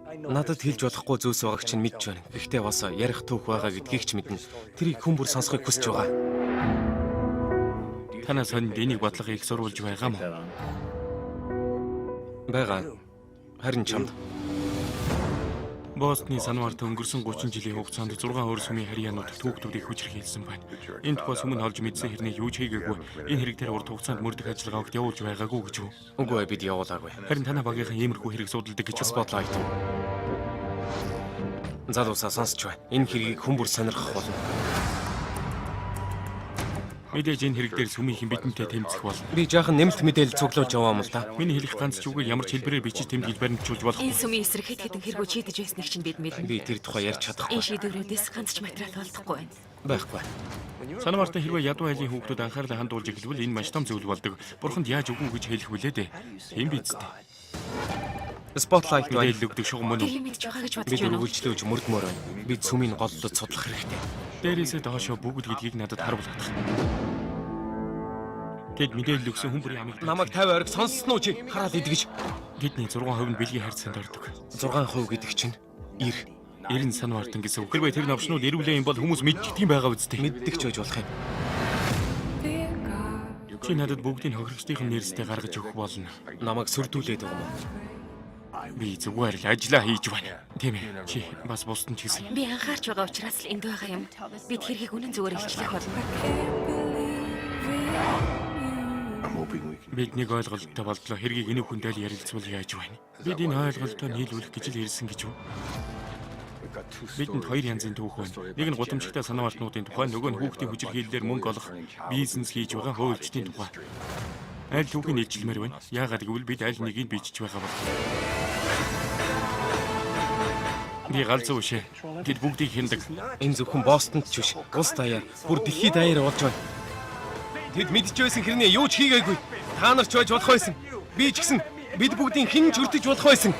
Надад хэлж болохгүй зүйлс байгааг чинь мэдж байна. Гэхдээ бас ярих түүх байгаа гэдгийг ч мэднэ. Тэрийг хүн бүр сонсохыг хүсэж байгаа. Танаас хонь энийг бодлого их сурвалж байгаа мó? Бага. Харин чамд. Бостны санварт өнгөрсөн 30 жилийн хугацаанд 6 өөр сүмийн харьяанууд түүхтүүдийг хүчрхийлсэн байна. Энэ тухай сүмэн олж мэдсэн хэрнээ юу ч хийгээгүй. Энэ хэрэг дээр урт хугацаанд мөрдөх ажиллагаа огт явуулж байгаагүй гэж юу? Үгүй ээ, бид явуулаагүй. Харин танай багийнхан иймэрхүү хэрэг судалдаг гэж Spotlight. Залуусаа сонсч бай. Энэ хэргийг хүн бүр сонирхох болно. Мэдээж энэ хэрэг дээр сүмийнхэн бидэнтэй тэмцэх болно. Би жаахан нэмэлт мэдээлэл цуглуулж яваа юм л да. Миний хэлэх ганц ч үгүй ямар ч хэлбэрээр бичиж тэмдэглэж баримтжуулж болох. Энэ сүмийн эсрэг хэд хэдэн хэрэгөө шийдэж байсныг чинь бид мэднэ. Би тэр тухай ярьж чадахгүй. Энэ шийдвэрүүдээс ганц ч материал олдохгүй байна. Байхгүй. Санвартаа хэрвээ ядуу айлын хүүхдүүд анхаарлаа хандуулж эхлэвэл энэ маш том зүйл болдог. Бурханд яаж үгүй гэж хэлэх вүлээ дээ. Тийм биз дээ. Spotlight мэдээлэл өгдөг шугам мөн үү? Тэр мэдж байгаа гэж бодож Бид байна. үргэлжлүүлж мөрдмөр байна. Бид сүмийн голлоод судлах хэрэгтэй. Дээрээсээ доошоо бүгд гэдгийг надад харуулдаг. Гэт мэдээлэл өгсөн хүн бүрийн амийг Намайг 50 ориг сонссноо чи хараад идэгж. Тэдний 6% нь бэлгийн харьцаанд ордог. 6% гэдэг чинь 90. 90 санвартан гэсэн үг. Хэрвээ тэр новшнууд эрүүлээ юм бол хүмүүс мэддэг юм байгаа үстэй. Мэддэг ч байж болох юм. Чи надад бүгдийг хохирогчдын нэрстэй гаргаж өгөх болно. Намайг сүрдүүлээд байгаа юм. Би зүгээр л ажиллаа хийж байна. Тийм ээ. Чи бас бусдын ч гэсэн. Би анхаарч байгаа учраас л энд байгаа юм. Бид хэргийг үнэн зөвөр илчлэх болно. Бид нэг ойлголттой болдлоо. Хэргийг энэ хүндэл ярилцвал яаж байна? Бид энэ ойлголтоо нийлүүлэх гэж л ирсэн гэж үү? Бидэнд хоёр янзын түүх байна. Нэг нь гудамжтай санаалтнуудын тухай, нөгөө нь хүүхдийн хүчирхийллээр мөнгө олох, бизнес хийж байгаа хөөлчдийн тухай. Аль түүхийг нийлжлэмээр байна? Яагаад гэвэл бид аль нэгийг бичиж байгаа бол. Би галзуу шээ. Тэд бүгдийг хяндаг. Энэ зөвхөн Бостонд ч биш. Улс даяар, бүр дэлхийд даяар болж байна. Тэд мэдж байсан хэрнээ юу ч хийгээгүй. Та нар ч байж болох байсан. Би ч гэсэн бид бүгдийн хэн ч өртөж болох байсан.